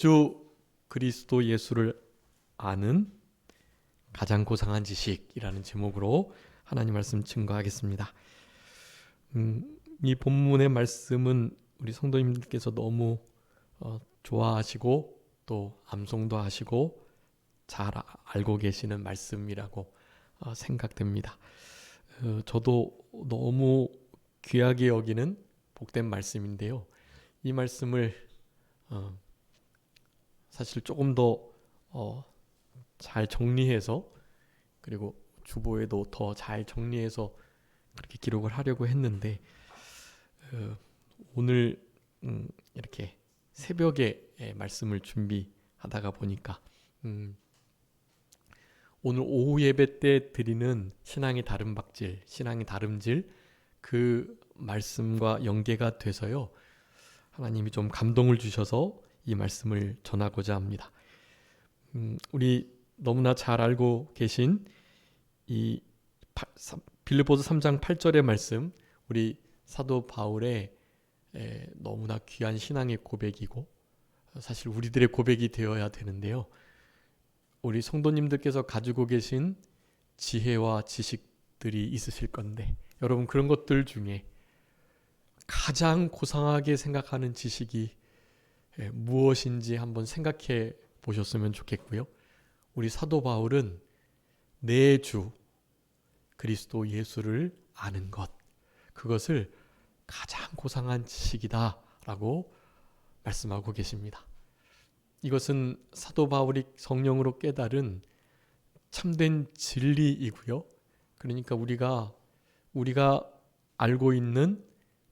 주 그리스도 예수를 아는 가장 고상한 지식이라는 제목으로 하나님 말씀 증거하겠습니다. 이 본문의 말씀은 우리 성도님들께서 너무 좋아하시고 또 암송도 하시고 잘 알고 계시는 말씀이라고 생각됩니다. 저도 너무 귀하게 여기는 복된 말씀인데요. 이 말씀을 사실 조금 더 잘 정리해서, 그리고 주보에도 더 잘 정리해서 그렇게 기록을 하려고 했는데 오늘 이렇게 새벽에 말씀을 준비하다가 보니까 오늘 오후 예배 때 드리는 신앙의 다름박질, 신앙의 다름질, 그 말씀과 연계가 돼서요, 하나님이 좀 감동을 주셔서 이 말씀을 전하고자 합니다. 우리 너무나 잘 알고 계신 이 빌립보서 3장 8절의 말씀, 우리 사도 바울의 너무나 귀한 신앙의 고백이고 사실 우리들의 고백이 되어야 되는데요. 우리 성도님들께서 가지고 계신 지혜와 지식들이 있으실 건데, 여러분 그런 것들 중에 가장 고상하게 생각하는 지식이 무엇인지 한번 생각해 보셨으면 좋겠고요. 우리 사도 바울은 내 주 그리스도 예수를 아는 것, 그것을 가장 고상한 지식이다라고 말씀하고 계십니다. 이것은 사도 바울이 성령으로 깨달은 참된 진리이고요. 그러니까 우리가 알고 있는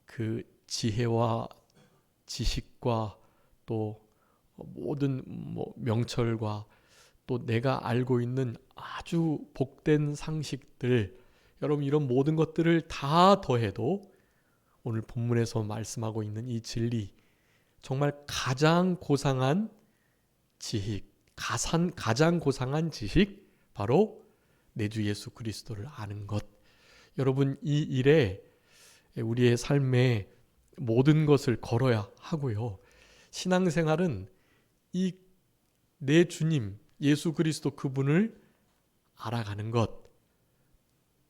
그 지혜와 지식과 또 모든 명철과 또 내가 알고 있는 아주 복된 상식들, 여러분 이런 모든 것들을 다 더해도 오늘 본문에서 말씀하고 있는 이 진리, 정말 가장 고상한 지식, 가장 고상한 지식, 바로 내 주 예수 그리스도를 아는 것. 여러분 이 일에 우리의 삶에 모든 것을 걸어야 하고요. 신앙생활은 이 내 주님 예수 그리스도 그분을 알아가는 것,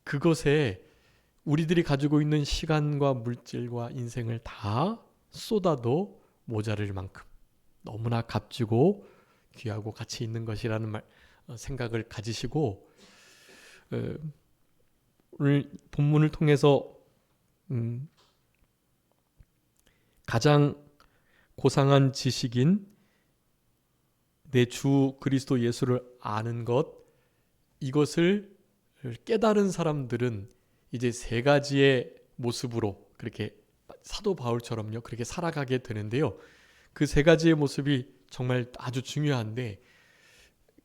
그것에 우리들이 가지고 있는 시간과 물질과 인생을 다 쏟아도 모자랄 만큼 너무나 값지고 귀하고 가치 있는 것이라는 생각을 가지시고, 오늘 본문을 통해서 가장 고상한 지식인 내 주 그리스도 예수를 아는 것, 이것을 깨달은 사람들은 이제 세 가지의 모습으로 그렇게 사도 바울처럼요 그렇게 살아가게 되는데요. 그 세 가지의 모습이 정말 아주 중요한데,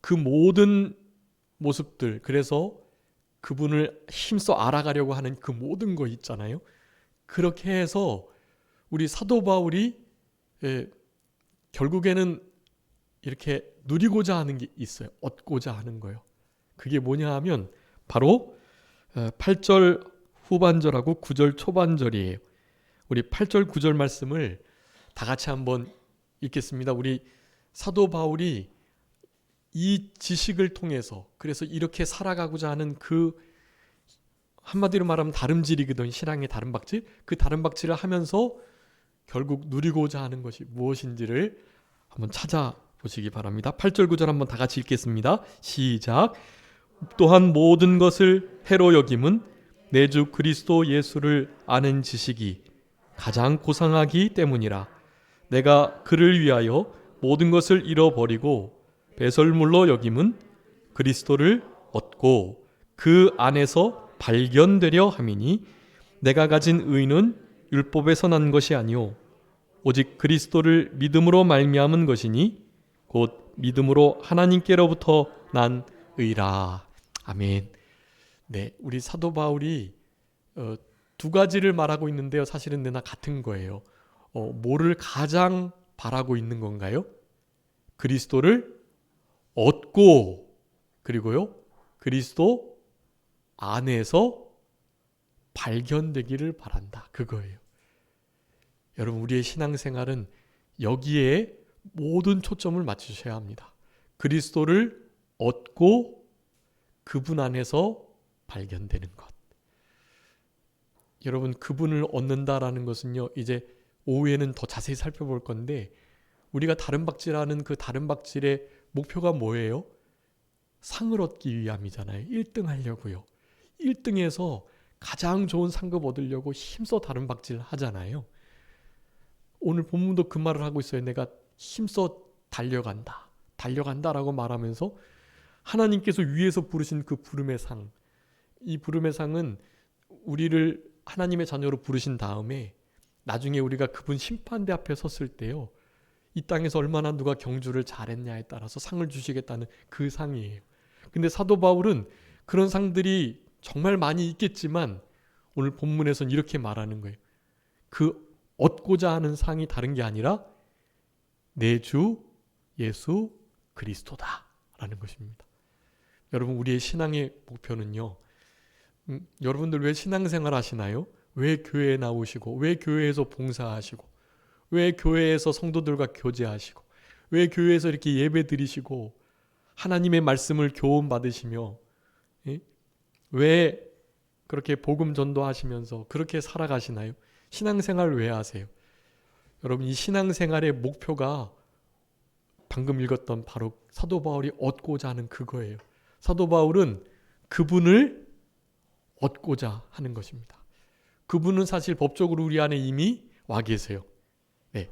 그 모든 모습들, 그래서 그분을 힘써 알아가려고 하는 그 모든 거 있잖아요. 그렇게 해서 우리 사도 바울이 결국에는 이렇게 누리고자 하는 게 있어요. 얻고자 하는 거예요. 그게 뭐냐 하면 바로 8절 후반절하고 9절 초반절이에요. 우리 8절 9절 말씀을 다 같이 한번 읽겠습니다. 우리 사도 바울이 이 지식을 통해서, 그래서 이렇게 살아가고자 하는 그 한마디로 말하면 다름질이거든, 신앙의 다름박질. 그 다름박질을 하면서 결국 누리고자 하는 것이 무엇인지를 한번 찾아보시기 바랍니다. 8절 9절 한번 다 같이 읽겠습니다. 시작. 또한 모든 것을 해로 여김은 내 주 그리스도 예수를 아는 지식이 가장 고상하기 때문이라. 내가 그를 위하여 모든 것을 잃어버리고 배설물로 여김은 그리스도를 얻고 그 안에서 발견되려 함이니, 내가 가진 의는 율법에서 난 것이 아니오 오직 그리스도를 믿음으로 말미암은 것이니 곧 믿음으로 하나님께로부터 난 의라. 아멘. 네, 우리 사도 바울이 두 가지를 말하고 있는데요. 사실은 다 같은 거예요. 뭐를 가장 바라고 있는 건가요? 그리스도를 얻고, 그리고요 그리스도 안에서 발견되기를 바란다, 그거예요. 여러분 우리의 신앙생활은 여기에 모든 초점을 맞추셔야 합니다. 그리스도를 얻고 그분 안에서 발견되는 것. 여러분, 그분을 얻는다라는 것은요, 이제 오후에는 더 자세히 살펴볼 건데, 우리가 다른 박질하는 그 다른 박질의 목표가 뭐예요? 상을 얻기 위함이잖아요. 1등 하려고요. 1등에서 가장 좋은 상급 얻으려고 힘써 다른 박질 하잖아요. 오늘 본문도 그 말을 하고 있어요. 내가 힘써 달려간다. 달려간다라고 말하면서 하나님께서 위에서 부르신 그 부름의 상, 이 부름의 상은 우리를 하나님의 자녀로 부르신 다음에 나중에 우리가 그분 심판대 앞에 섰을 때요, 이 땅에서 얼마나 누가 경주를 잘했냐에 따라서 상을 주시겠다는 그 상이에요. 근데 사도 바울은 그런 상들이 정말 많이 있겠지만 오늘 본문에서는 이렇게 말하는 거예요. 그 얻고자 하는 상이 다른 게 아니라 내 주 예수 그리스도다 라는 것입니다. 여러분, 우리의 신앙의 목표는요, 여러분들 왜 신앙생활 하시나요? 왜 교회에 나오시고, 왜 교회에서 봉사하시고, 왜 교회에서 성도들과 교제하시고, 왜 교회에서 이렇게 예배 드리시고 하나님의 말씀을 교훈 받으시며, 왜 그렇게 복음 전도하시면서 그렇게 살아가시나요? 신앙생활 왜 하세요? 여러분, 이 신앙생활의 목표가 방금 읽었던 바로 사도 바울이 얻고자 하는 그거예요. 사도 바울은 그분을 얻고자 하는 것입니다. 그분은 사실 법적으로 우리 안에 이미 와 계세요. 네,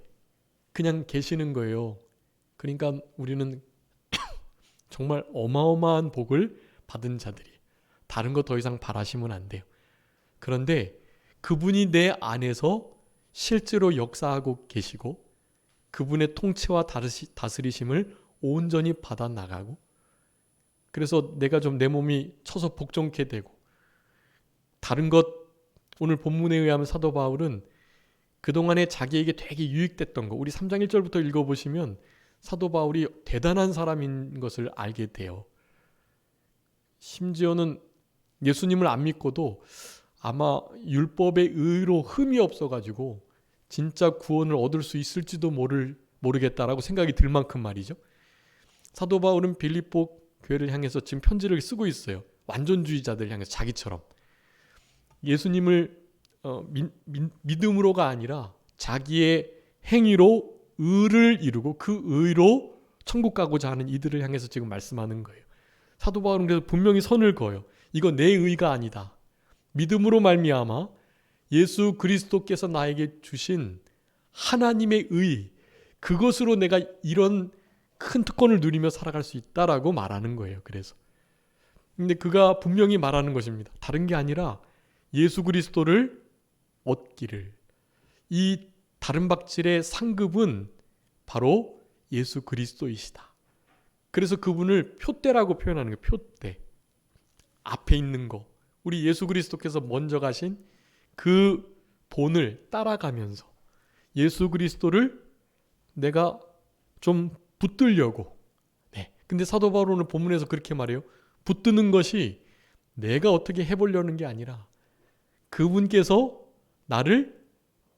그냥 계시는 거예요. 그러니까 우리는 정말 어마어마한 복을 받은 자들이, 다른 거 더 이상 바라시면 안 돼요. 그런데 그분이 내 안에서 실제로 역사하고 계시고 그분의 통치와 다스리심을 온전히 받아 나가고, 그래서 내가 좀 내 몸이 쳐서 복종케 되고, 다른 것, 오늘 본문에 의하면 사도 바울은 그동안에 자기에게 되게 유익됐던 거, 우리 3장 1절부터 읽어보시면 사도 바울이 대단한 사람인 것을 알게 돼요. 심지어는 예수님을 안 믿고도 아마 율법의 의로 흠이 없어가지고 진짜 구원을 얻을 수 있을지도 모르겠다라고 생각이 들 만큼 말이죠. 사도 바울은 빌립보 교회를 향해서 지금 편지를 쓰고 있어요. 완전주의자들 향해서 자기처럼. 예수님을 믿음으로가 아니라 자기의 행위로 의를 이루고 그 의로 천국 가고자 하는 이들을 향해서 지금 말씀하는 거예요. 사도 바울은 그래서 분명히 선을 그어요. 이거 내 의가 아니다. 믿음으로 말미암아 예수 그리스도께서 나에게 주신 하나님의 의, 그것으로 내가 이런 큰 특권을 누리며 살아갈 수 있다라고 말하는 거예요. 그래서 근데 그가 분명히 말하는 것입니다. 다른 게 아니라 예수 그리스도를 얻기를. 이 다른 박질의 상급은 바로 예수 그리스도이시다. 그래서 그분을 표대라고 표현하는 거예요. 표대. 앞에 있는 거. 우리 예수 그리스도께서 먼저 가신 그 본을 따라가면서 예수 그리스도를 내가 좀 붙들려고. 네. 근데 사도 바울은 본문에서 그렇게 말해요. 붙드는 것이 내가 어떻게 해보려는 게 아니라 그분께서 나를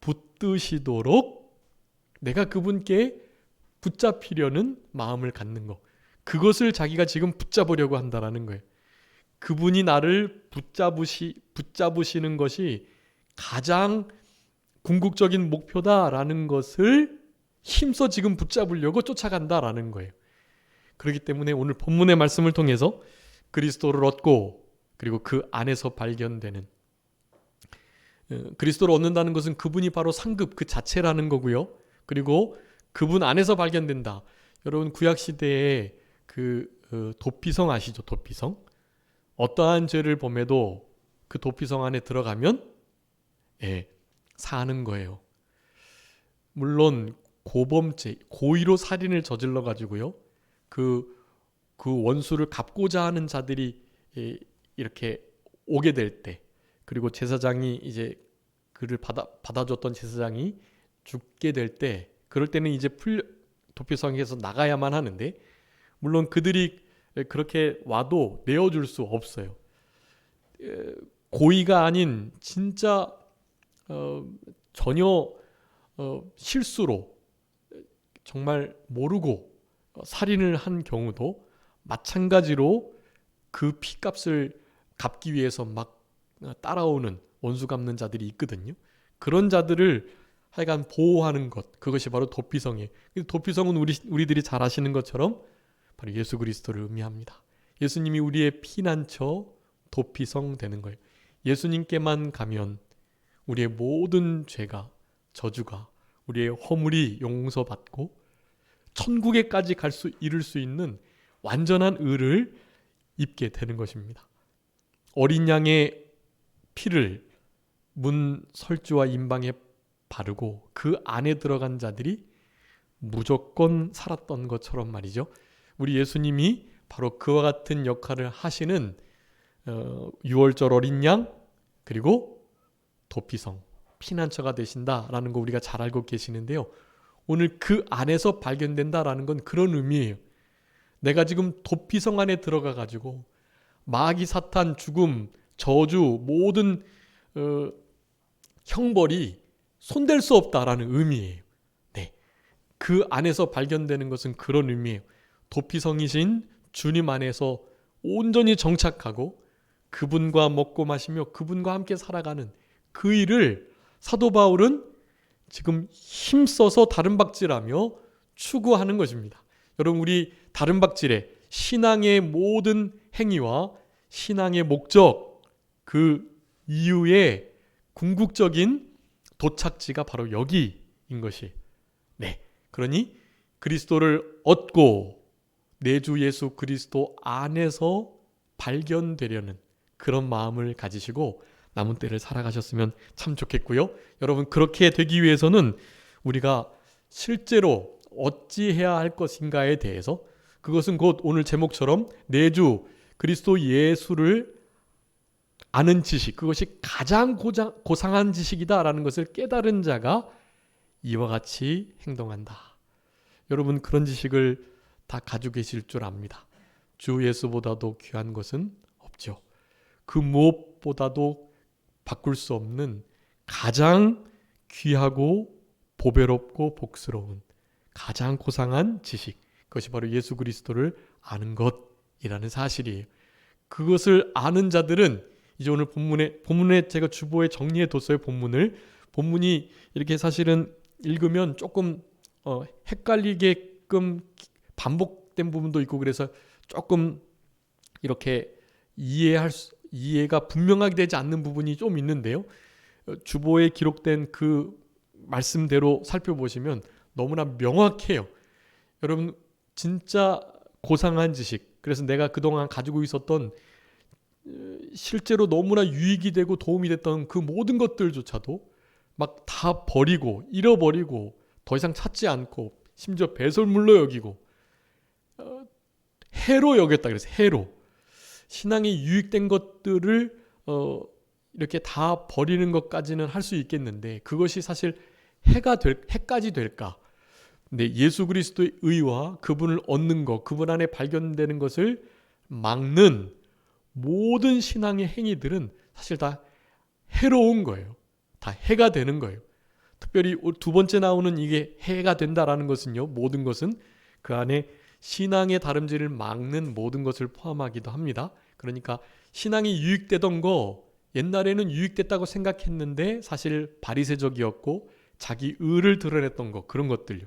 붙드시도록 내가 그분께 붙잡히려는 마음을 갖는 거. 그것을 자기가 지금 붙잡으려고 한다라는 거예요. 그분이 나를 붙잡으시는 것이 가장 궁극적인 목표다라는 것을 힘써 지금 붙잡으려고 쫓아간다라는 거예요. 그렇기 때문에 오늘 본문의 말씀을 통해서 그리스도를 얻고 그리고 그 안에서 발견되는, 그리스도를 얻는다는 것은 그분이 바로 상급 그 자체라는 거고요. 그리고 그분 안에서 발견된다. 여러분, 구약시대에 도피성 아시죠? 도피성. 어떠한 죄를 범해도 그 도피성 안에 들어가면 사는 거예요. 물론 고범죄, 고의로 살인을 저질러 가지고요, 그 원수를 갚고자 하는 자들이 이렇게 오게 될 때, 그리고 제사장이 이제 그를 받아줬던 제사장이 죽게 될 때, 그럴 때는 이제 도피성에서 나가야만 하는데, 물론 그들이 그렇게 와도 내어줄 수 없어요. 고의가 아닌 진짜 전혀 실수로 정말 모르고 살인을 한 경우도 마찬가지로 그 피값을 갚기 위해서 막 따라오는 원수 갚는 자들이 있거든요. 그런 자들을 하여간 보호하는 것, 그것이 바로 도피성이에요. 도피성은 우리들이 잘 아시는 것처럼 바로 예수 그리스도를 의미합니다. 예수님이 우리의 피난처, 도피성 되는 거예요. 예수님께만 가면 우리의 모든 죄가, 저주가, 우리의 허물이 용서받고 천국에까지 이룰 수 있는 완전한 의를 입게 되는 것입니다. 어린 양의 피를 문 설주와 임방에 바르고 그 안에 들어간 자들이 무조건 살았던 것처럼 말이죠. 우리 예수님이 바로 그와 같은 역할을 하시는 6월절 어린 양 그리고 도피성, 피난처가 되신다라는 거 우리가 잘 알고 계시는데요. 오늘 그 안에서 발견된다라는 건 그런 의미예요. 내가 지금 도피성 안에 들어가 가지고 마귀, 사탄, 죽음, 저주, 모든 형벌이 손댈 수 없다라는 의미예요. 네, 그 안에서 발견되는 것은 그런 의미예요. 도피성이신 주님 안에서 온전히 정착하고 그분과 먹고 마시며 그분과 함께 살아가는 그 일을 사도 바울은 지금 힘써서 다름박질하며 추구하는 것입니다. 여러분, 우리 다름박질에 신앙의 모든 행위와 신앙의 목적, 그 이유의 궁극적인 도착지가 바로 여기인 것이. 네, 그러니 그리스도를 얻고 내 주 예수 그리스도 안에서 발견되려는 그런 마음을 가지시고 남은 때를 살아가셨으면 참 좋겠고요. 여러분, 그렇게 되기 위해서는 우리가 실제로 어찌해야 할 것인가에 대해서, 그것은 곧 오늘 제목처럼 내 주 그리스도 예수를 아는 지식, 그것이 가장 고상한 지식이다라는 것을 깨달은 자가 이와 같이 행동한다. 여러분, 그런 지식을 다 가지고 계실 줄 압니다. 주 예수보다도 귀한 것은 없죠. 그 무엇보다도 바꿀 수 없는 가장 귀하고 보배롭고 복스러운 가장 고상한 지식, 그것이 바로 예수 그리스도를 아는 것이라는 사실이에요. 그것을 아는 자들은 이제 오늘 본문에 제가 주보에 정리해 뒀어요. 본문이 이렇게 사실은 읽으면 조금 헷갈리게끔 반복된 부분도 있고, 그래서 조금 이렇게 이해가 분명하게 되지 않는 부분이 좀 있는데요. 주보에 기록된 그 말씀대로 살펴보시면 너무나 명확해요. 여러분, 진짜 고상한 지식, 그래서 내가 그동안 가지고 있었던 실제로 너무나 유익이 되고 도움이 됐던 그 모든 것들조차도 막 다 버리고 잃어버리고 더 이상 찾지 않고 심지어 배설물로 여기고 해로 여겼다. 그래서 해로 신앙에 유익된 것들을 이렇게 다 버리는 것까지는 할 수 있겠는데, 그것이 사실 해까지 될까? 근데 예수 그리스도의 의와 그분을 얻는 것, 그분 안에 발견되는 것을 막는 모든 신앙의 행위들은 사실 다 해로운 거예요. 다 해가 되는 거예요. 특별히 두 번째 나오는 이게 해가 된다라는 것은요, 모든 것은 그 안에 신앙의 다름질을 막는 모든 것을 포함하기도 합니다. 그러니까 신앙이 유익되던 거, 옛날에는 유익됐다고 생각했는데 사실 바리새적이었고 자기 의를 드러냈던 거, 그런 것들요.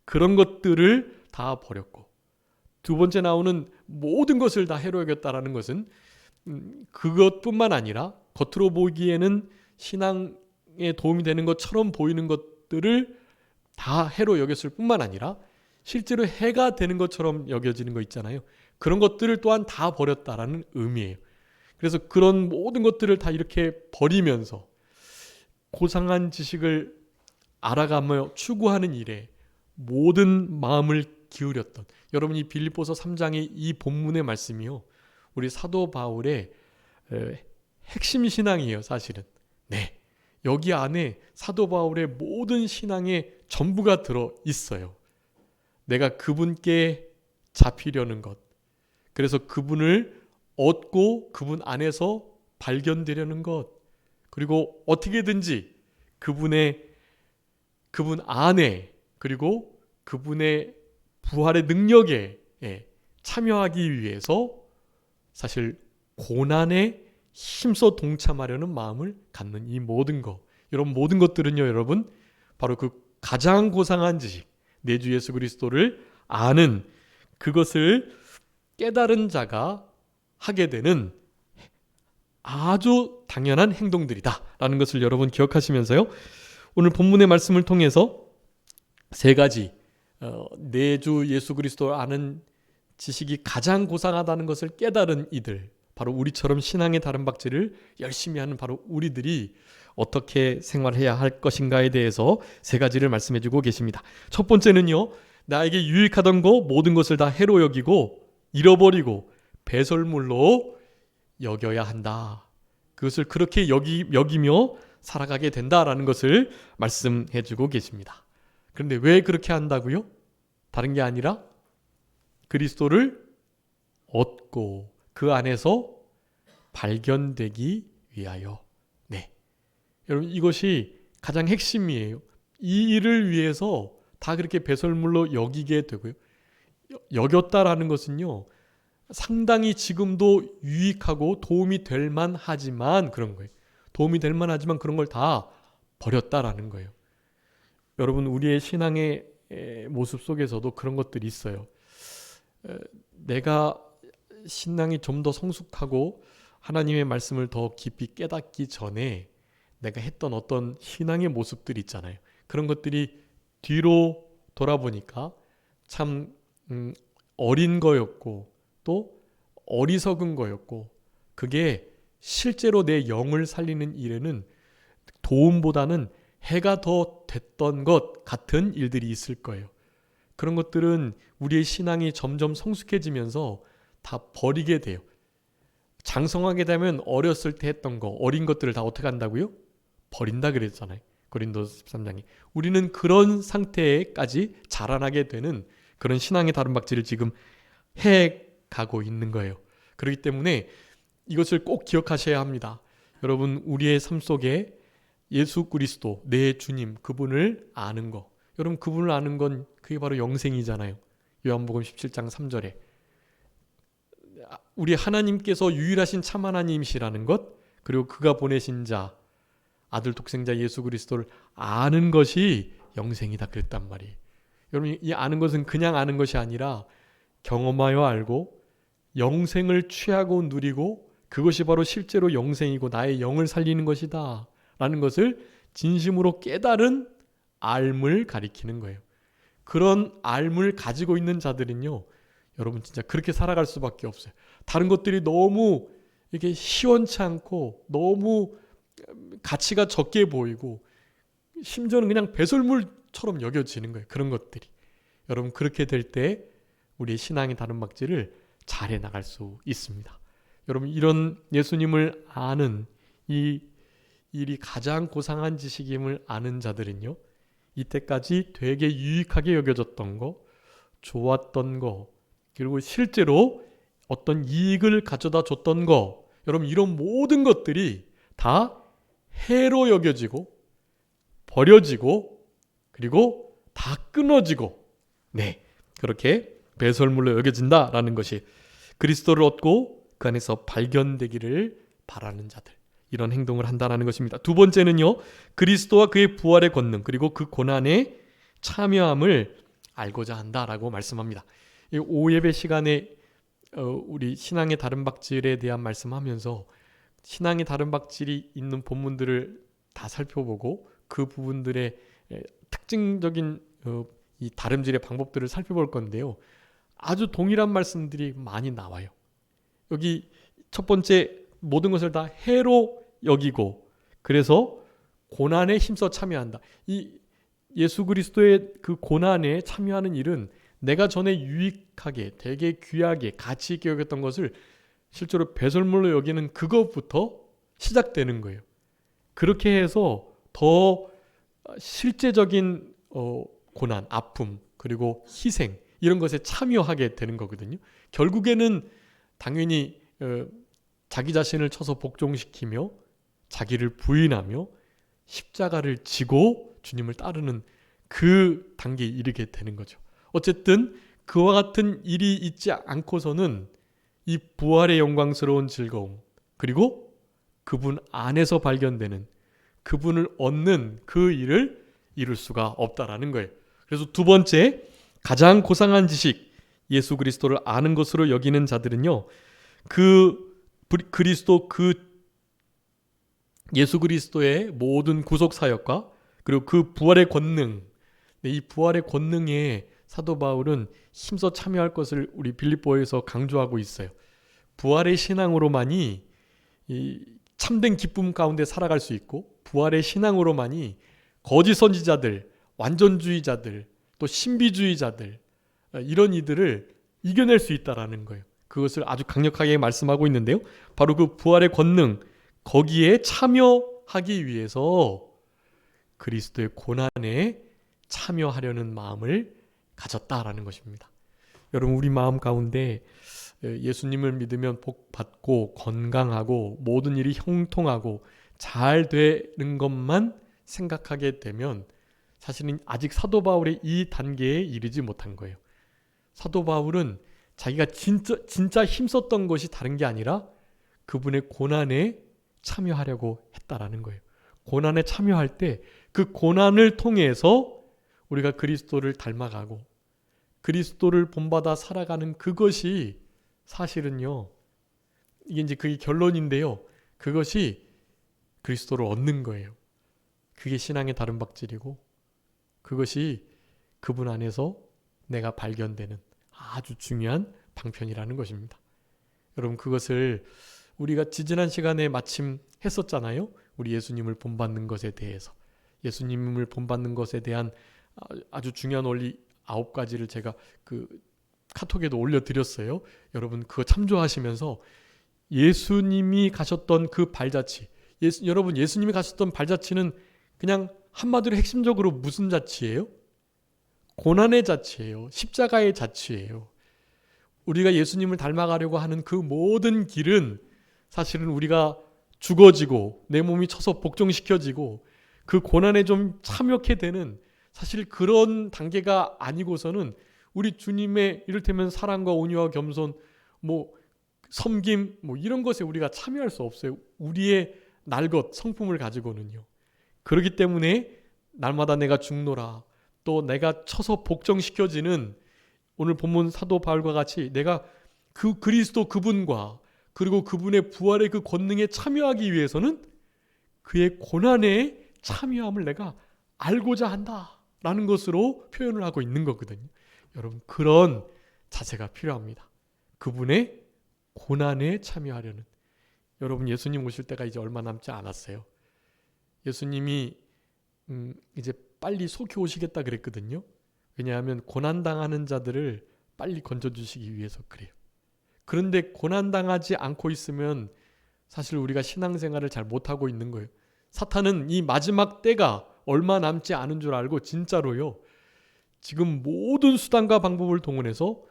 그런 것들을 다 버렸고, 두 번째 나오는 모든 것을 다 해로 여겼다라는 것은 그것뿐만 아니라 겉으로 보기에는 신앙에 도움이 되는 것처럼 보이는 것들을 다 해로 여겼을 뿐만 아니라 실제로 해가 되는 것처럼 여겨지는 거 있잖아요. 그런 것들을 또한 다 버렸다라는 의미예요. 그래서 그런 모든 것들을 다 이렇게 버리면서 고상한 지식을 알아가며 추구하는 일에 모든 마음을 기울였던, 여러분이 빌립보서 3장의 이 본문의 말씀이요, 우리 사도 바울의 핵심 신앙이에요. 사실은 네, 여기 안에 사도 바울의 모든 신앙의 전부가 들어 있어요. 내가 그분께 잡히려는 것, 그래서 그분을 얻고 그분 안에서 발견되려는 것, 그리고 어떻게든지 그분 안에, 그리고 그분의 부활의 능력에 참여하기 위해서 사실 고난에 힘써 동참하려는 마음을 갖는 이 모든 것, 이런 모든 것들은요, 여러분, 바로 그 가장 고상한 지식, 내 주 예수 그리스도를 아는 그것을 깨달은 자가 하게 되는 아주 당연한 행동들이다라는 것을 여러분 기억하시면서요, 오늘 본문의 말씀을 통해서 세 가지 내 주 예수 그리스도를 아는 지식이 가장 고상하다는 것을 깨달은 이들, 바로 우리처럼 신앙의 다른 박질을 열심히 하는 바로 우리들이 어떻게 생활해야 할 것인가에 대해서 세 가지를 말씀해 주고 계십니다. 첫 번째는요, 나에게 유익하던 거 모든 것을 다 해로 여기고 잃어버리고 배설물로 여겨야 한다. 그것을 그렇게 여기며 살아가게 된다라는 것을 말씀해 주고 계십니다. 그런데 왜 그렇게 한다고요? 다른 게 아니라 그리스도를 얻고 그 안에서 발견되기 위하여. 네, 여러분, 이것이 가장 핵심이에요. 이 일을 위해서 다 그렇게 배설물로 여기게 되고요. 여겼다라는 것은요, 상당히 지금도 유익하고 도움이 될 만하지만 그런 거예요. 도움이 될 만하지만 그런 걸 다 버렸다라는 거예요. 여러분, 우리의 신앙의 모습 속에서도 그런 것들이 있어요. 내가 신앙이 좀 더 성숙하고 하나님의 말씀을 더 깊이 깨닫기 전에 내가 했던 어떤 신앙의 모습들이 있잖아요. 그런 것들이 뒤로 돌아보니까 참 어린 거였고 또 어리석은 거였고, 그게 실제로 내 영을 살리는 일에는 도움보다는 해가 더 됐던 것 같은 일들이 있을 거예요. 그런 것들은 우리의 신앙이 점점 성숙해지면서 다 버리게 돼요. 장성하게 되면 어렸을 때 했던 거, 어린 것들을 다 어떻게 한다고요? 버린다 그랬잖아요. 고린도서 13장에. 우리는 그런 상태까지 자라나게 되는 그런 신앙의 다른 박질을 지금 해가고 있는 거예요. 그렇기 때문에 이것을 꼭 기억하셔야 합니다. 여러분, 우리의 삶 속에 예수 그리스도, 내 주님, 그분을 아는 거. 여러분, 그분을 아는 건 그게 바로 영생이잖아요. 요한복음 17장 3절에 우리 하나님께서 유일하신 참 하나님이시라는 것, 그리고 그가 보내신 자, 아들 독생자 예수 그리스도를 아는 것이 영생이다 그랬단 말이에요. 여러분, 이 아는 것은 그냥 아는 것이 아니라 경험하여 알고 영생을 취하고 누리고 그것이 바로 실제로 영생이고 나의 영을 살리는 것이다 라는 것을 진심으로 깨달은 알을 가리키는 거예요. 그런 알을 가지고 있는 자들은요, 여러분 진짜 그렇게 살아갈 수밖에 없어요. 다른 것들이 너무 이렇게 시원치 않고 너무 가치가 적게 보이고 심지어는 그냥 배설물처럼 여겨지는 거예요. 그런 것들이. 여러분, 그렇게 될 때 우리의 신앙의 다른 박질을 잘해 나갈 수 있습니다. 여러분, 이런 예수님을 아는 이 일이 가장 고상한 지식임을 아는 자들은요, 이때까지 되게 유익하게 여겨졌던 거, 좋았던 거, 그리고 실제로 어떤 이익을 가져다 줬던 거, 여러분, 이런 모든 것들이 다 해로 여겨지고 버려지고 그리고 다 끊어지고, 네, 그렇게 배설물로 여겨진다라는 것이 그리스도를 얻고 그 안에서 발견되기를 바라는 자들, 이런 행동을 한다는 것입니다. 두 번째는요, 그리스도와 그의 부활의 권능 그리고 그 고난에 참여함을 알고자 한다라고 말씀합니다. 이 오예배 시간에 우리 신앙의 다른 박질에 대한 말씀하면서 신앙의 다른 박질이 있는 본문들을 다 살펴보고 그 부분들의 특징적인 이 다름질의 방법들을 살펴볼 건데요, 아주 동일한 말씀들이 많이 나와요. 여기 첫 번째, 모든 것을 다 해로 여기고 그래서 고난에 힘써 참여한다. 이 예수 그리스도의 그 고난에 참여하는 일은 내가 전에 유익하게, 되게 귀하게, 가치 있게 여겼던 것을 실제로 배설물로 여기는 그것부터 시작되는 거예요. 그렇게 해서 더 실제적인 고난, 아픔, 그리고 희생, 이런 것에 참여하게 되는 거거든요. 결국에는 당연히 자기 자신을 쳐서 복종시키며 자기를 부인하며 십자가를 지고 주님을 따르는 그 단계에 이르게 되는 거죠. 어쨌든 그와 같은 일이 있지 않고서는 이 부활의 영광스러운 즐거움, 그리고 그분 안에서 발견되는, 그분을 얻는 그 일을 이룰 수가 없다라는 거예요. 그래서 두 번째, 가장 고상한 지식, 예수 그리스도를 아는 것으로 여기는 자들은요, 예수 그리스도의 모든 구속 사역과 그리고 그 부활의 권능, 이 부활의 권능에 사도 바울은 힘써 참여할 것을 우리 빌립보에서 강조하고 있어요. 부활의 신앙으로만이 이 참된 기쁨 가운데 살아갈 수 있고, 부활의 신앙으로만이 거짓 선지자들, 완전주의자들, 또 신비주의자들, 이런 이들을 이겨낼 수 있다라는 거예요. 그것을 아주 강력하게 말씀하고 있는데요. 바로 그 부활의 권능, 거기에 참여하기 위해서 그리스도의 고난에 참여하려는 마음을 가졌다라는 것입니다. 여러분, 우리 마음 가운데 예수님을 믿으면 복 받고 건강하고 모든 일이 형통하고 잘 되는 것만 생각하게 되면 사실은 아직 사도 바울의 이 단계에 이르지 못한 거예요. 사도 바울은 자기가 진짜 힘썼던 것이 다른 게 아니라 그분의 고난에 참여하려고 했다라는 거예요. 고난에 참여할 때 그 고난을 통해서 우리가 그리스도를 닮아가고 그리스도를 본받아 살아가는 그것이 사실은요, 이게 이제 그게 결론인데요, 그것이 그리스도를 얻는 거예요. 그게 신앙의 다른 박질이고, 그것이 그분 안에서 내가 발견되는 아주 중요한 방편이라는 것입니다. 여러분, 그것을 우리가 지지난 시간에 마침 했었잖아요. 우리 예수님을 본받는 것에 대해서, 예수님을 본받는 것에 대한 아주 중요한 원리 9가지를 제가 그 카톡에도 올려드렸어요. 여러분 그거 참조하시면서 예수님이 가셨던 그 발자취, 여러분 예수님이 가셨던 발자취는 그냥 한마디로 핵심적으로 무슨 자취예요? 고난의 자취예요. 십자가의 자취예요. 우리가 예수님을 닮아가려고 하는 그 모든 길은 사실은 우리가 죽어지고 내 몸이 쳐서 복종시켜지고 그 고난에 좀 참여하게 되는, 사실 그런 단계가 아니고서는 우리 주님의 이를테면 사랑과 온유와 겸손, 섬김, 이런 것에 우리가 참여할 수 없어요. 우리의 날것 성품을 가지고는요. 그렇기 때문에 날마다 내가 죽노라, 또 내가 쳐서 복종시켜지는, 오늘 본문 사도 바울과 같이 내가 그 그리스도 그분과 그리고 그분의 부활의 그 권능에 참여하기 위해서는 그의 고난에 참여함을 내가 알고자 한다라는 것으로 표현을 하고 있는 거거든요. 여러분, 그런 자세가 필요합니다. 그분의 고난에 참여하려는. 여러분, 예수님 오실 때가 이제 얼마 남지 않았어요. 예수님이 이제 빨리 속히 오시겠다 그랬거든요. 왜냐하면 고난당하는 자들을 빨리 건져주시기 위해서 그래요. 그런데 고난당하지 않고 있으면 사실 우리가 신앙생활을 잘 못하고 있는 거예요. 사탄은 이 마지막 때가 얼마 남지 않은 줄 알고 진짜로요, 지금 모든 수단과 방법을 동원해서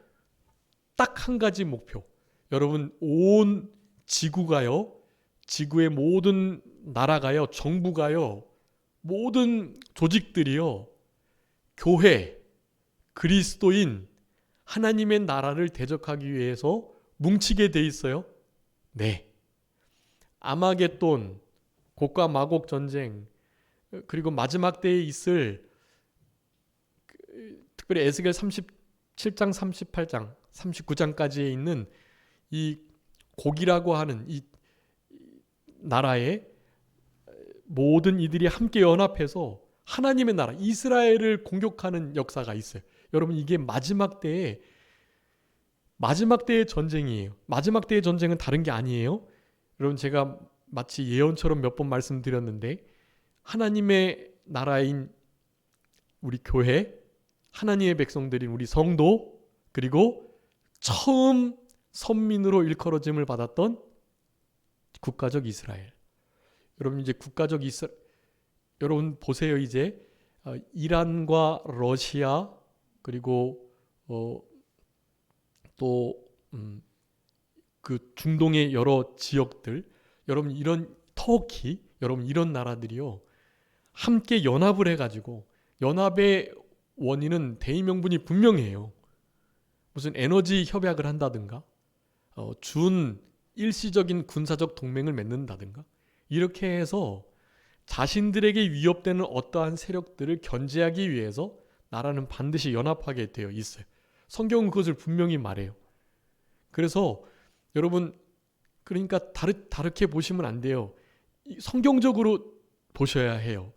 딱 한 가지 목표, 여러분 온 지구가요, 지구의 모든 나라가요, 정부가요, 모든 조직들이요, 교회, 그리스도인, 하나님의 나라를 대적하기 위해서 뭉치게 돼 있어요. 네. 아마겟돈, 곡과 마곡 전쟁, 그리고 마지막 때에 있을, 특별히 에스겔 37장, 38장, 39장까지에 있는 이 곡이라고 하는 이 나라의 모든 이들이 함께 연합해서 하나님의 나라, 이스라엘을 공격하는 역사가 있어요. 여러분, 이게 마지막 때의 전쟁이에요. 마지막 때의 전쟁은 다른 게 아니에요. 여러분, 제가 마치 예언처럼 몇 번 말씀드렸는데, 하나님의 나라인 우리 교회, 하나님의 백성들인 우리 성도, 그리고 처음 선민으로 일컬어짐을 받았던 국가적 이스라엘. 여러분, 이제 국가적 이스라엘, 여러분 보세요. 이제 이란과 러시아, 그리고 또 그 중동의 여러 지역들, 여러분 이런 터키, 여러분 이런 나라들이요, 함께 연합을 해가지고 연합의 원인은 대의 명분이 분명해요. 무슨 에너지 협약을 한다든가 준 일시적인 군사적 동맹을 맺는다든가 이렇게 해서 자신들에게 위협되는 어떠한 세력들을 견제하기 위해서 나라는 반드시 연합하게 되어 있어요. 성경은 그것을 분명히 말해요. 그래서 여러분 그러니까 다르게 보시면 안 돼요. 성경적으로 보셔야 해요.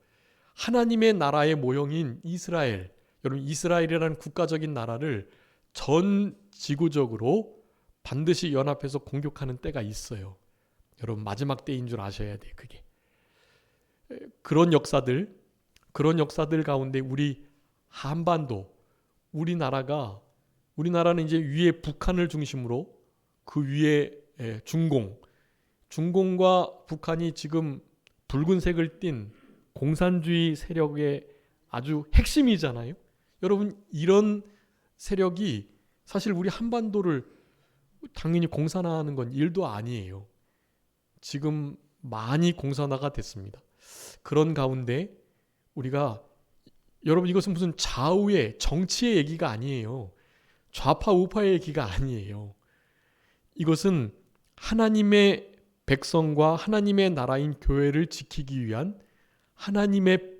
하나님의 나라의 모형인 이스라엘, 여러분 이스라엘이라는 국가적인 나라를 전 지구적으로 반드시 연합해서 공격하는 때가 있어요. 여러분 마지막 때인 줄 아셔야 돼요. 그게 그런 역사들 가운데 우리 한반도, 우리나라는 이제 위에 북한을 중심으로 그 위에 중공과 북한이 지금 붉은색을 띤 공산주의 세력의 아주 핵심이잖아요. 여러분 이런 세력이 사실 우리 한반도를 당연히 공산화하는 건 일도 아니에요. 지금 많이 공산화가 됐습니다. 그런 가운데 우리가 여러분 이것은 무슨 좌우의 정치의 얘기가 아니에요. 좌파 우파의 얘기가 아니에요. 이것은 하나님의 백성과 하나님의 나라인 교회를 지키기 위한 하나님의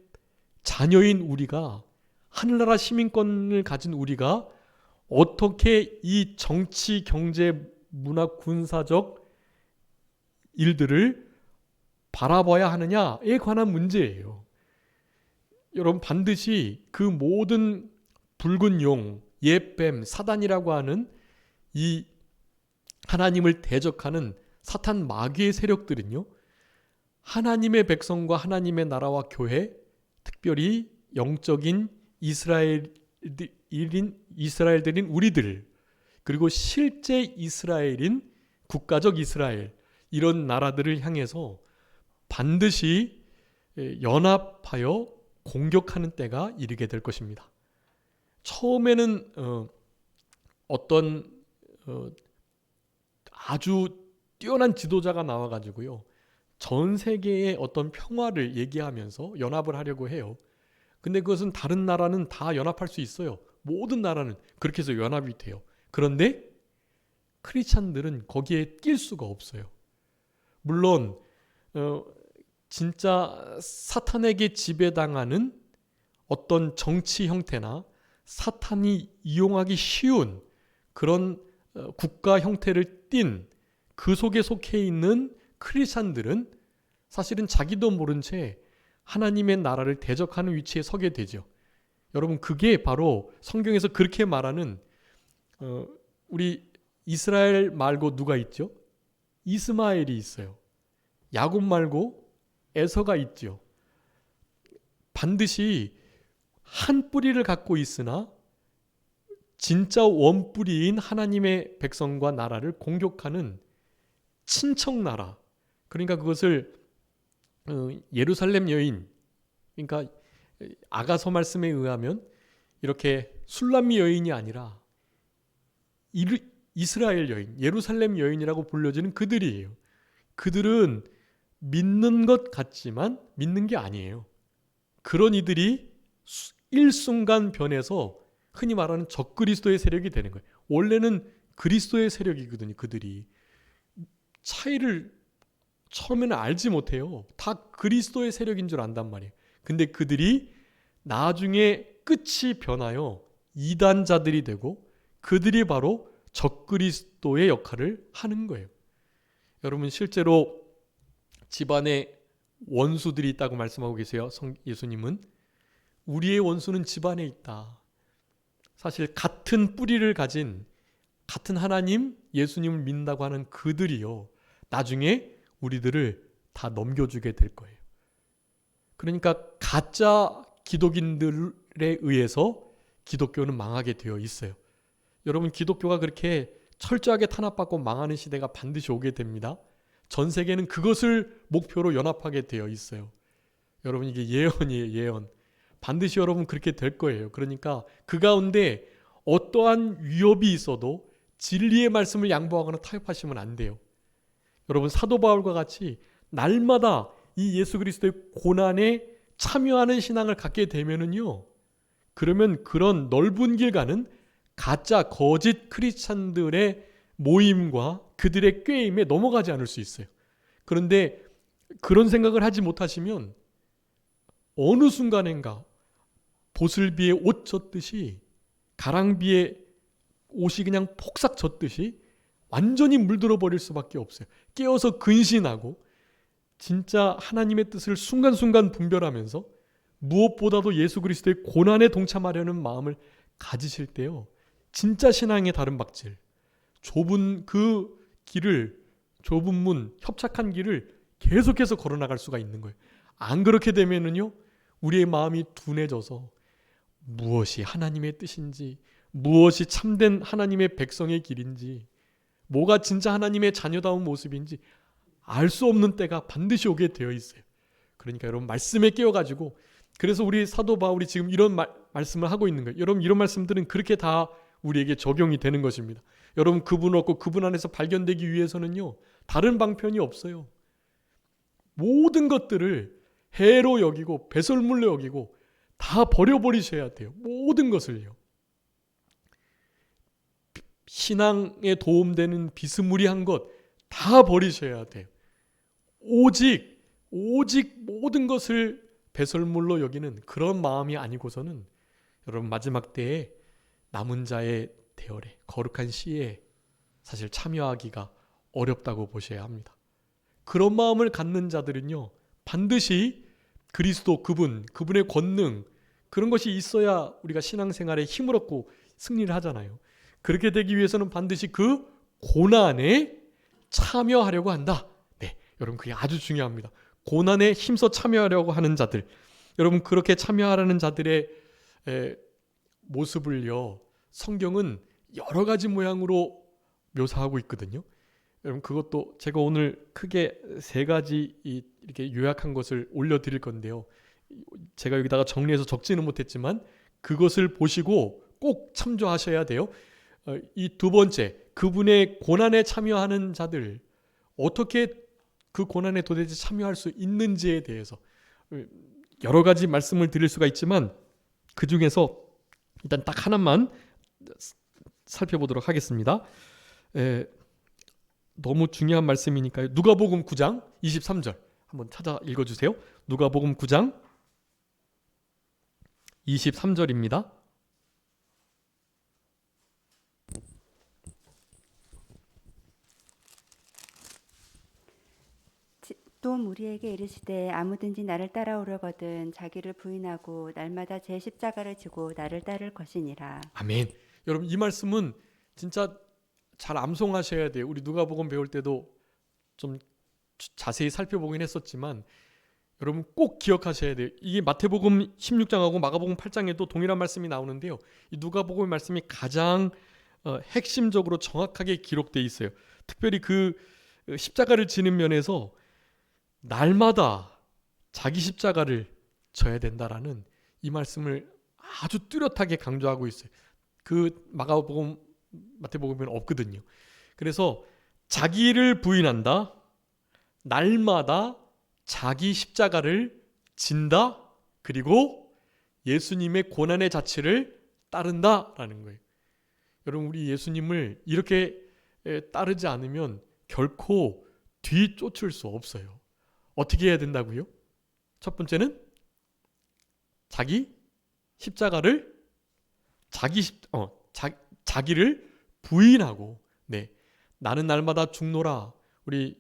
자녀인 우리가 하늘나라 시민권을 가진 우리가 어떻게 이 정치, 경제, 문화, 군사적 일들을 바라봐야 하느냐에 관한 문제예요. 여러분 반드시 그 모든 붉은 용, 옛뱀, 사단이라고 하는 이 하나님을 대적하는 사탄 마귀의 세력들은요. 하나님의 백성과 하나님의 나라와 교회, 특별히 영적인 이스라엘들인 우리들, 그리고 실제 이스라엘인 국가적 이스라엘, 이런 나라들을 향해서 반드시 연합하여 공격하는 때가 이르게 될 것입니다. 처음에는 어떤 아주 뛰어난 지도자가 나와가지고요, 전 세계의 어떤 평화를 얘기하면서 연합을 하려고 해요. 근데 그것은 다른 나라는 다 연합할 수 있어요. 모든 나라는 그렇게 해서 연합이 돼요. 그런데 크리스찬들은 거기에 낄 수가 없어요. 물론 진짜 사탄에게 지배당하는 어떤 정치 형태나 사탄이 이용하기 쉬운 그런 국가 형태를 띤 그 속에 속해 있는 크리스찬들은 사실은 자기도 모른 채 하나님의 나라를 대적하는 위치에 서게 되죠. 여러분 그게 바로 성경에서 그렇게 말하는 우리 이스라엘 말고 누가 있죠? 이스마엘이 있어요. 야곱 말고 에서가 있죠. 반드시 한 뿌리를 갖고 있으나 진짜 원뿌리인 하나님의 백성과 나라를 공격하는 친척나라, 그러니까 그것을 예루살렘 여인, 그러니까 아가서 말씀에 의하면 이렇게 술람미 여인이 아니라 이스라엘 여인, 예루살렘 여인이라고 불려지는 그들이에요. 그들은 믿는 것 같지만 믿는 게 아니에요. 그런 이들이 일순간 변해서 흔히 말하는 적그리스도의 세력이 되는 거예요. 원래는 그리스도의 세력이거든요. 그들이 차이를 처음에는 알지 못해요. 다 그리스도의 세력인 줄 안단 말이에요. 근데 그들이 나중에 끝이 변하여 이단자들이 되고 그들이 바로 적그리스도의 역할을 하는 거예요. 여러분 실제로 집안에 원수들이 있다고 말씀하고 계세요. 예수님은 우리의 원수는 집안에 있다. 사실 같은 뿌리를 가진 같은 하나님, 예수님을 믿는다고 하는 그들이요, 나중에 우리들을 다 넘겨주게 될 거예요. 그러니까 가짜 기독인들에 의해서 기독교는 망하게 되어 있어요. 여러분 기독교가 그렇게 철저하게 탄압받고 망하는 시대가 반드시 오게 됩니다. 전 세계는 그것을 목표로 연합하게 되어 있어요. 여러분 이게 예언이에요. 예언. 반드시 여러분 그렇게 될 거예요. 그러니까 그 가운데 어떠한 위협이 있어도 진리의 말씀을 양보하거나 타협하시면 안 돼요. 여러분 사도 바울과 같이 날마다 이 예수 그리스도의 고난에 참여하는 신앙을 갖게 되면은요, 그러면 그런 넓은 길 가는 가짜 거짓 크리스찬들의 모임과 그들의 꾀임에 넘어가지 않을 수 있어요. 그런데 그런 생각을 하지 못하시면 어느 순간인가 보슬비에 옷 젖듯이, 가랑비에 옷이 그냥 폭삭 젖듯이 완전히 물들어 버릴 수밖에 없어요. 깨어서 근신하고 진짜 하나님의 뜻을 순간순간 분별하면서 무엇보다도 예수 그리스도의 고난에 동참하려는 마음을 가지실 때요, 진짜 신앙의 다른 박질, 좁은 그 길을, 좁은 문, 협착한 길을 계속해서 걸어나갈 수가 있는 거예요. 안 그렇게 되면은요, 우리의 마음이 둔해져서 무엇이 하나님의 뜻인지, 무엇이 참된 하나님의 백성의 길인지, 뭐가 진짜 하나님의 자녀다운 모습인지 알 수 없는 때가 반드시 오게 되어 있어요. 그러니까 여러분, 말씀에 깨어가지고, 그래서 우리 사도 바울이 지금 이런 말씀을 하고 있는 거예요. 여러분, 이런 말씀들은 그렇게 다 우리에게 적용이 되는 것입니다. 여러분, 그분 없고 그분 안에서 발견되기 위해서는요, 다른 방편이 없어요. 모든 것들을 해로 여기고 배설물로 여기고 다 버려버리셔야 돼요. 모든 것을요. 신앙에 도움되는 비스무리한 것 다 버리셔야 돼요. 오직 모든 것을 배설물로 여기는 그런 마음이 아니고서는 여러분, 마지막 때에 남은 자의 대열에, 거룩한 시에 사실 참여하기가 어렵다고 보셔야 합니다. 그런 마음을 갖는 자들은요, 반드시 그리스도, 그분의 권능, 그런 것이 있어야 우리가 신앙생활에 힘을 얻고 승리를 하잖아요. 그렇게 되기 위해서는 반드시 그 고난에 참여하려고 한다. 네, 여러분, 그게 아주 중요합니다. 고난에 힘써 참여하려고 하는 자들, 여러분, 그렇게 참여하려는 자들의 모습을요, 성경은 여러 가지 모양으로 묘사하고 있거든요. 여러분, 그것도 제가 오늘 크게 3가지 이렇게 요약한 것을 올려드릴 건데요. 제가 여기다가 정리해서 적지는 못했지만 그것을 보시고 꼭 참조하셔야 돼요. 이 2번째, 그분의 고난에 참여하는 자들, 어떻게 그 고난에 도대체 참여할 수 있는지에 대해서 여러 가지 말씀을 드릴 수가 있지만 그 중에서 일단 딱 하나만 살펴보도록 하겠습니다. 너무 중요한 말씀이니까요. 누가복음 9장 23절 한번 찾아 읽어주세요. 누가복음 9장 23절입니다. 또 무리에게 이르시되 아무든지 나를 따라오려거든 자기를 부인하고 날마다 제 십자가를 지고 나를 따를 것이니라. 아멘. 여러분, 이 말씀은 진짜 잘 암송하셔야 돼요. 우리 누가복음 배울 때도 좀 자세히 살펴보긴 했었지만 여러분, 꼭 기억하셔야 돼요. 이게 마태복음 16장하고 마가복음 8장에도 동일한 말씀이 나오는데요, 이 누가복음의 말씀이 가장 핵심적으로 정확하게 기록되어 있어요. 특별히 그 십자가를 지는 면에서 날마다 자기 십자가를 져야 된다라는 이 말씀을 아주 뚜렷하게 강조하고 있어요. 그 마가복음, 마태복음에는 없거든요. 그래서 자기를 부인한다, 날마다 자기 십자가를 진다, 그리고 예수님의 고난의 자체를 따른다라는 거예요. 여러분, 우리 예수님을 이렇게 따르지 않으면 결코 뒤쫓을 수 없어요. 어떻게 해야 된다고요? 첫 번째는 자기 십자가를 자기를 부인하고, 네, 나는 날마다 죽노라. 우리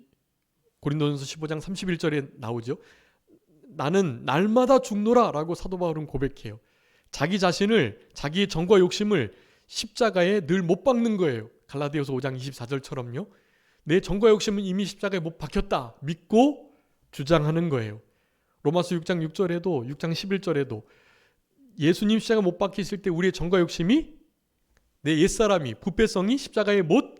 고린도전서 15장 31절에 나오죠. 나는 날마다 죽노라라고 사도 바울은 고백해요. 자기 자신을, 자기의 정과 욕심을 십자가에 늘 못 박는 거예요. 갈라디아서 5장 24절처럼요. 내 정과 욕심은 이미 십자가에 못 박혔다 믿고 주장하는 거예요. 로마서 6장 6절에도 6장 11절에도 예수님 십자가 못 박히실 때 우리의 정과 욕심이, 내 옛사람이, 부패성이 십자가에 못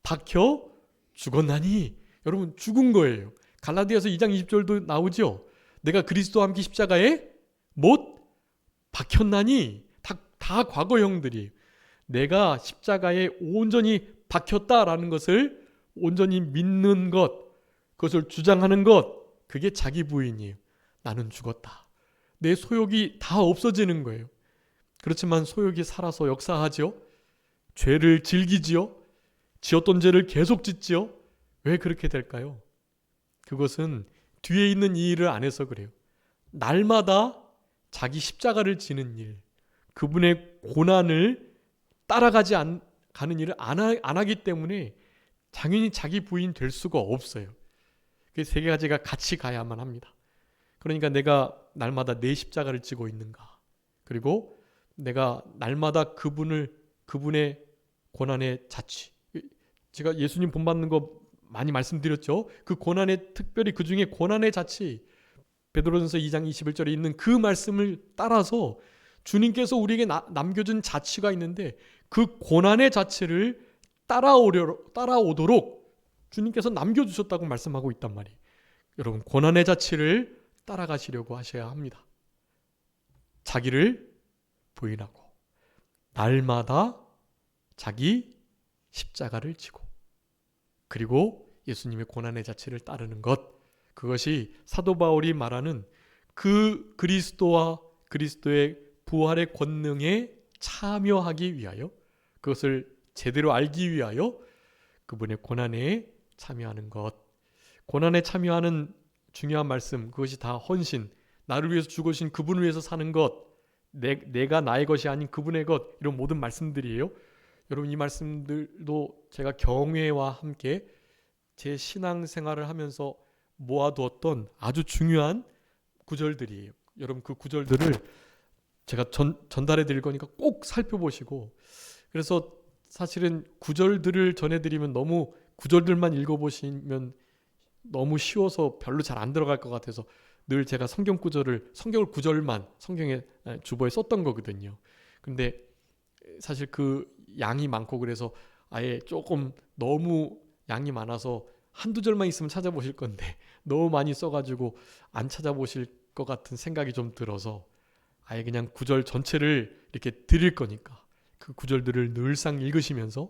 박혀 죽었나니, 여러분, 죽은 거예요. 갈라디아서 2장 20절도 나오죠. 내가 그리스도와 함께 십자가에 못 박혔나니, 다 과거형들이에요. 내가 십자가에 온전히 박혔다라는 것을 온전히 믿는 것, 그것을 주장하는 것, 그게 자기 부인이에요. 나는 죽었다. 내 소욕이 다 없어지는 거예요. 그렇지만 소욕이 살아서 역사하지요. 죄를 즐기지요. 지었던 죄를 계속 짓지요. 왜 그렇게 될까요? 그것은 뒤에 있는 이 일을 안 해서 그래요. 날마다 자기 십자가를 지는 일, 그분의 고난을 따라가지 가는 일을 안 하기 때문에 당연히 자기 부인 될 수가 없어요. 그 세 가지가 같이 가야만 합니다. 그러니까 내가 날마다 내 십자가를 지고 있는가, 그리고 내가 날마다 그분의 고난의 자취, 제가 예수님 본받는 거 많이 말씀드렸죠. 그 고난의, 특별히 그 중에 고난의 자취, 베드로전서 2장 21절에 있는 그 말씀을 따라서 주님께서 우리에게 남겨준 자취가 있는데 그 고난의 자취를 따라오도록 주님께서 남겨주셨다고 말씀하고 있단 말이에요. 여러분, 고난의 자취를 따라가시려고 하셔야 합니다. 자기를 부인하고 날마다 자기 십자가를 지고, 그리고 예수님의 고난의 자취를 따르는 것, 그것이 사도 바울이 말하는 그 그리스도와 그리스도의 부활의 권능에 참여하기 위하여, 그것을 제대로 알기 위하여 그분의 고난에 참여하는 것. 고난에 참여하는 중요한 말씀, 그것이 다 헌신, 나를 위해서 죽으신 그분을 위해서 사는 것, 내가 나의 것이 아닌 그분의 것, 이런 모든 말씀들이에요. 여러분, 이 말씀들도 제가 경외와 함께 제 신앙생활을 하면서 모아두었던 아주 중요한 구절들이에요. 여러분, 그 구절들을 제가 전달해 드릴 거니까 꼭 살펴보시고, 그래서 사실은 구절들을 전해드리면 너무 구절들만 읽어보시면 너무 쉬워서 별로 잘 안 들어갈 것 같아서 늘 제가 성경을 구절만 성경에 주보에 썼던 거거든요. 근데 사실 그 양이 많고 그래서 아예 조금 너무 양이 많아서 한두 절만 있으면 찾아보실 건데 너무 많이 써가지고 안 찾아보실 것 같은 생각이 좀 들어서 아예 그냥 구절 전체를 이렇게 드릴 거니까 그 구절들을 늘상 읽으시면서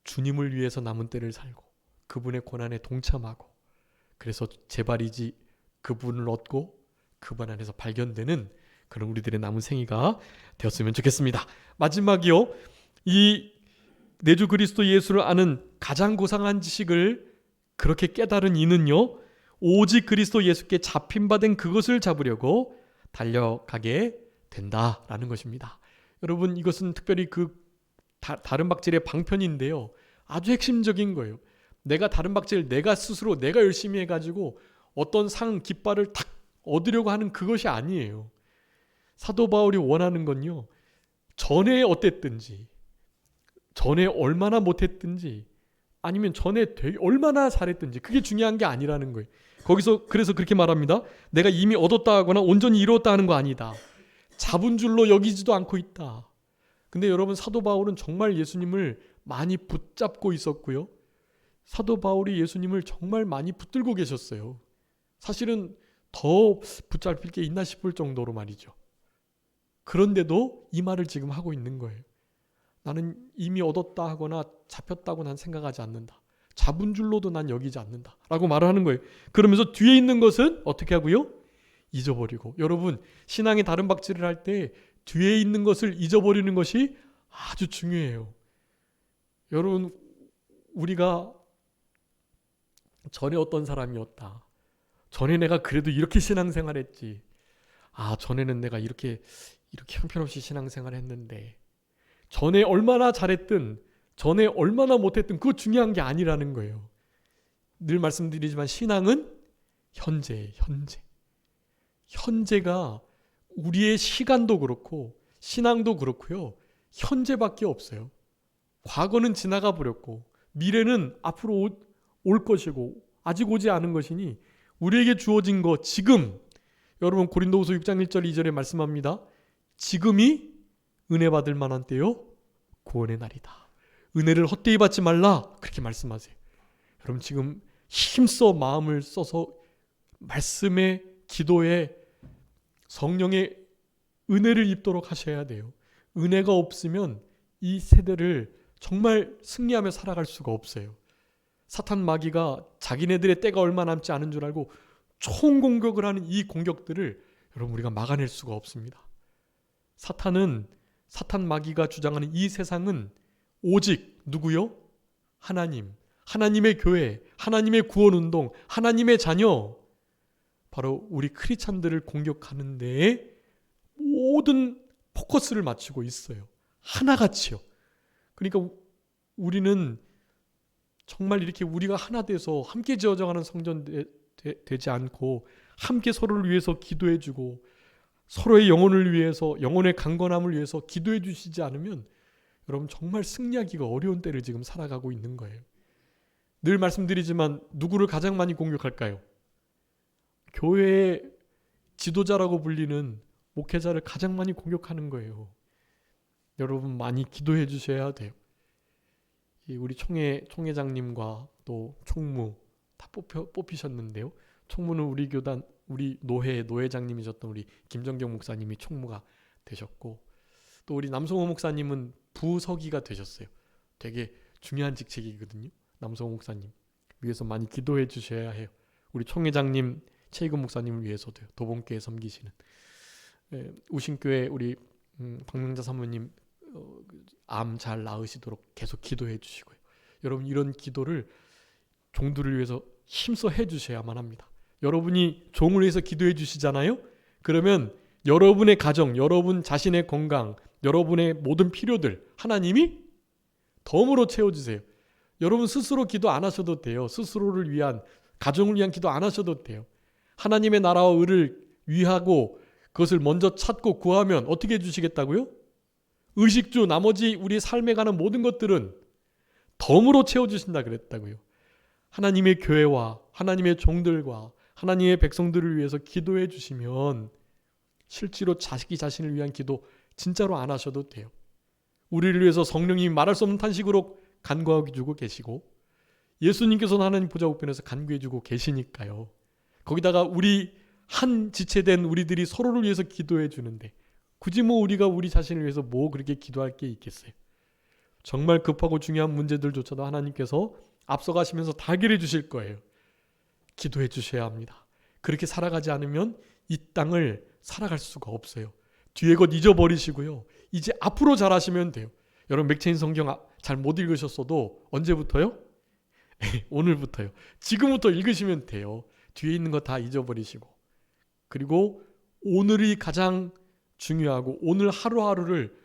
주님을 위해서 남은 때를 살고 그분의 고난에 동참하고, 그래서 제발이지 그분을 얻고 그분 안에서 발견되는 그런 우리들의 남은 생애가 되었으면 좋겠습니다. 마지막이요, 이 내주 그리스도 예수를 아는 가장 고상한 지식을 그렇게 깨달은 이는요, 오직 그리스도 예수께 잡힌 바 된 그것을 잡으려고 달려가게 된다라는 것입니다. 여러분, 이것은 특별히 그 다른 박질의 방편인데요, 아주 핵심적인 거예요. 내가 다른 박질, 내가 스스로 내가 열심히 해가지고 어떤 상, 깃발을 탁 얻으려고 하는 그것이 아니에요. 사도 바울이 원하는 건요, 전에 어땠든지, 전에 얼마나 못했든지, 아니면 전에 얼마나 잘했든지, 그게 중요한 게 아니라는 거예요. 거기서 그래서 그렇게 말합니다. 내가 이미 얻었다 하거나 온전히 이루었다 하는 거 아니다. 잡은 줄로 여기지도 않고 있다. 근데 여러분, 사도 바울은 정말 예수님을 많이 붙잡고 있었고요, 사도 바울이 예수님을 정말 많이 붙들고 계셨어요. 사실은 더 붙잡힐 게 있나 싶을 정도로 말이죠. 그런데도 이 말을 지금 하고 있는 거예요. 나는 이미 얻었다 하거나 잡혔다고 난 생각하지 않는다. 잡은 줄로도 난 여기지 않는다 라고 말을 하는 거예요. 그러면서 뒤에 있는 것은 어떻게 하고요? 잊어버리고. 여러분, 신앙의 다른 박질을 할 때 뒤에 있는 것을 잊어버리는 것이 아주 중요해요. 여러분, 우리가 전에 어떤 사람이었다, 전에 내가 그래도 이렇게 신앙생활했지, 전에는 내가 이렇게 형편없이 신앙생활했는데, 전에 얼마나 잘했든 전에 얼마나 못했든 그거 중요한 게 아니라는 거예요. 늘 말씀드리지만 신앙은 현재가 우리의 시간도 그렇고 신앙도 그렇고요, 현재밖에 없어요. 과거는 지나가 버렸고 미래는 앞으로 올 것이고 아직 오지 않은 것이니 우리에게 주어진 것 지금, 여러분 고린도후서 6장 1절 2절에 말씀합니다. 지금이 은혜 받을 만한 때요, 구원의 날이다. 은혜를 헛되이 받지 말라, 그렇게 말씀하세요. 여러분, 지금 힘써 마음을 써서 말씀에, 기도에 성령의 은혜를 입도록 하셔야 돼요. 은혜가 없으면 이 세대를 정말 승리하며 살아갈 수가 없어요. 사탄 마귀가 자기네들의 때가 얼마 남지 않은 줄 알고 총공격을 하는 이 공격들을 여러분 우리가 막아낼 수가 없습니다. 사탄 마귀가 주장하는 이 세상은 오직 누구요? 하나님, 하나님의 교회, 하나님의 구원운동, 하나님의 자녀, 바로 우리 크리스찬들을 공격하는 데에 모든 포커스를 맞추고 있어요. 하나같이요. 그러니까 우리는 정말 이렇게 우리가 하나 돼서 함께 지어져가는 성전 되지 않고 함께 서로를 위해서 기도해주고 서로의 영혼을 위해서, 영혼의 강건함을 위해서 기도해 주시지 않으면 여러분 정말 승리하기가 어려운 때를 지금 살아가고 있는 거예요. 늘 말씀드리지만 누구를 가장 많이 공격할까요? 교회의 지도자라고 불리는 목회자를 가장 많이 공격하는 거예요. 여러분 많이 기도해 주셔야 돼요. 우리 총회장님과 또 총무 다 뽑히셨는데요. 총무는 우리 교단, 우리 노회장님이셨던 우리 김정경 목사님이 총무가 되셨고, 또 우리 남성호 목사님은 부서기가 되셨어요. 되게 중요한 직책이거든요. 남성호 목사님 위해서 많이 기도해 주셔야 해요. 우리 총회장님 최희근 목사님을 위해서도요. 도봉교회 섬기시는 우신교회 우리 박명자 사모님 암 잘 나으시도록 계속 기도해 주시고요. 여러분 이런 기도를 종들을 위해서 힘써 해 주셔야만 합니다. 여러분이 종을 위해서 기도해 주시잖아요. 그러면 여러분의 가정, 여러분 자신의 건강, 여러분의 모든 필요들 하나님이 덤으로 채워주세요. 여러분 스스로 기도 안 하셔도 돼요. 스스로를 위한, 가정을 위한 기도 안 하셔도 돼요. 하나님의 나라와 의를 위하고 그것을 먼저 찾고 구하면 어떻게 해주시겠다고요? 의식주, 나머지 우리 삶에 가는 모든 것들은 덤으로 채워주신다 그랬다고요. 하나님의 교회와 하나님의 종들과 하나님의 백성들을 위해서 기도해 주시면 실제로 자기 자신을 위한 기도 진짜로 안 하셔도 돼요. 우리를 위해서 성령님이 말할 수 없는 탄식으로 간구해 주고 계시고 예수님께서는 하나님 보좌 우편에서 간구해 주고 계시니까요. 거기다가 우리 한 지체된 우리들이 서로를 위해서 기도해 주는데 굳이 우리가 우리 자신을 위해서 그렇게 기도할 게 있겠어요. 정말 급하고 중요한 문제들조차도 하나님께서 앞서가시면서 다 해결해 주실 거예요. 기도해 주셔야 합니다. 그렇게 살아가지 않으면 이 땅을 살아갈 수가 없어요. 뒤에 것 잊어버리시고요. 이제 앞으로 잘하시면 돼요. 여러분 맥체인 성경 잘 못 읽으셨어도 언제부터요? 오늘부터요. 지금부터 읽으시면 돼요. 뒤에 있는 거 다 잊어버리시고, 그리고 오늘이 가장 중요하고 오늘 하루하루를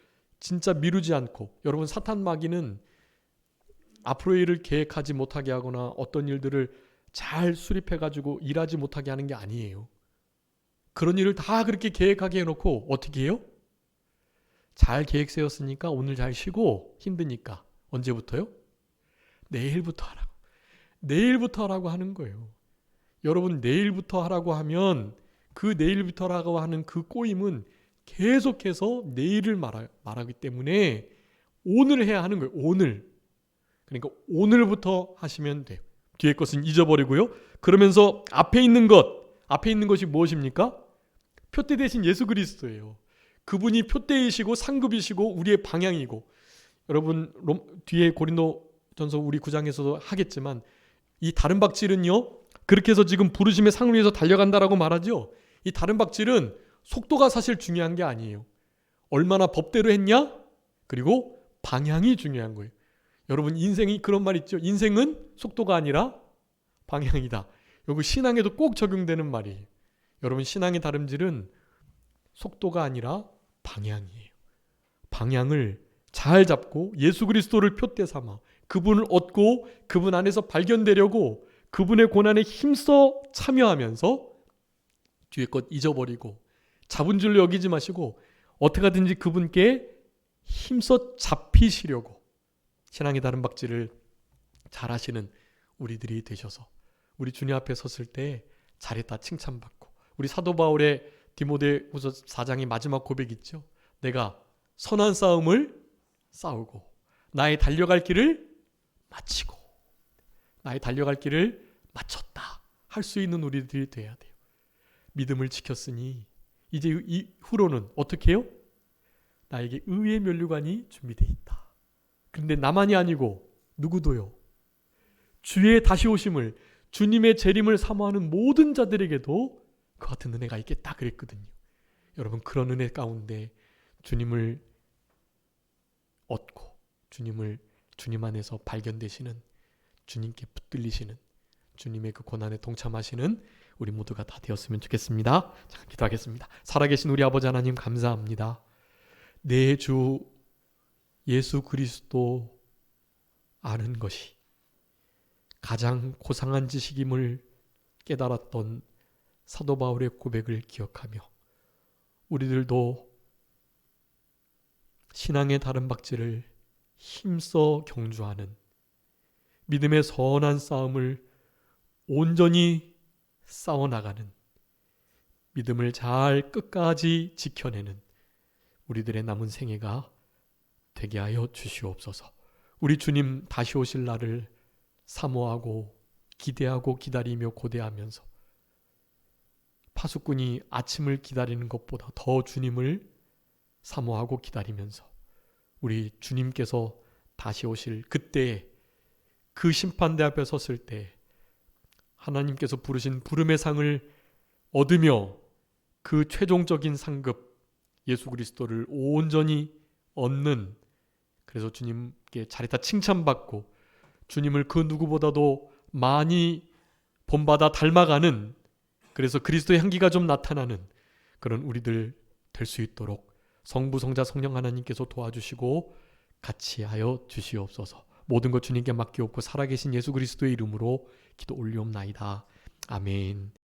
진짜 미루지 않고, 여러분 사탄 마귀는 앞으로의 일을 계획하지 못하게 하거나 어떤 일들을 잘 수립해가지고 일하지 못하게 하는 게 아니에요. 그런 일을 다 그렇게 계획하게 해놓고 어떻게 해요? 잘 계획 세웠으니까 오늘 잘 쉬고 힘드니까 언제부터요? 내일부터 하라고. 내일부터 하라고 하는 거예요. 여러분 내일부터 하라고 하면 그 내일부터라고 하는 그 꼬임은 계속해서 내일을 말하기 때문에 오늘 해야 하는 거예요. 오늘. 그러니까 오늘부터 하시면 돼요. 뒤에 것은 잊어버리고요. 그러면서 앞에 있는 것이 무엇입니까? 표대 대신 예수 그리스도예요. 그분이 표대이시고 상급이시고 우리의 방향이고, 여러분 뒤에 고린도전서 우리 9장에서도 하겠지만 이 다른 박질은요, 그렇게 해서 지금 부르심의 상을 위해서 달려간다라고 말하죠. 이 다른 박질은 속도가 사실 중요한 게 아니에요. 얼마나 법대로 했냐? 그리고 방향이 중요한 거예요. 여러분 인생이 그런 말 있죠. 인생은 속도가 아니라 방향이다. 여기 신앙에도 꼭 적용되는 말이에요. 여러분 신앙의 다름질은 속도가 아니라 방향이에요. 방향을 잘 잡고 예수 그리스도를 표대 삼아 그분을 얻고 그분 안에서 발견되려고 그분의 고난에 힘써 참여하면서 뒤에 것 잊어버리고 잡은 줄로 여기지 마시고 어떻게 하든지 그분께 힘써 잡히시려고 신앙의 다른 박질을 잘 하시는 우리들이 되셔서 우리 주님 앞에 섰을 때 잘했다 칭찬받고, 우리 사도 바울의 디모데후서 4장의 마지막 고백 있죠. 내가 선한 싸움을 싸우고 나의 달려갈 길을 마치고 나의 달려갈 길을 마쳤다 할 수 있는 우리들이 돼야 돼요. 믿음을 지켰으니 이제 이후로는 어떻게 해요? 나에게 의의 면류관이 준비되어 있다. 그런데 나만이 아니고 누구도요. 주의 다시 오심을, 주님의 재림을 사모하는 모든 자들에게도 그 같은 은혜가 있겠다 그랬거든요. 여러분 그런 은혜 가운데 주님을 얻고 주님 안에서 발견되시는, 주님께 붙들리시는, 주님의 그 고난에 동참하시는 우리 모두가 다 되었으면 좋겠습니다. 자, 기도하겠습니다. 살아계신 우리 아버지 하나님, 감사합니다. 내 주 예수 그리스도 아는 것이 가장 고상한 지식임을 깨달았던 사도 바울의 고백을 기억하며 우리들도 신앙의 다른 박질을 힘써 경주하는 믿음의 선한 싸움을 온전히 싸워나가는, 믿음을 잘 끝까지 지켜내는 우리들의 남은 생애가 되게 하여 주시옵소서. 우리 주님 다시 오실 날을 사모하고 기대하고 기다리며 고대하면서 파수꾼이 아침을 기다리는 것보다 더 주님을 사모하고 기다리면서 우리 주님께서 다시 오실 그때에 그 심판대 앞에 섰을 때 하나님께서 부르신 부름의 상을 얻으며 그 최종적인 상급 예수 그리스도를 온전히 얻는, 그래서 주님께 자리다 칭찬받고 주님을 그 누구보다도 많이 본받아 닮아가는, 그래서 그리스도의 향기가 좀 나타나는 그런 우리들 될 수 있도록 성부 성자 성령 하나님께서 도와주시고 같이 하여 주시옵소서. 모든 것 주님께 맡기옵고 살아계신 예수 그리스도의 이름으로 기도 올리옵나이다. 아멘.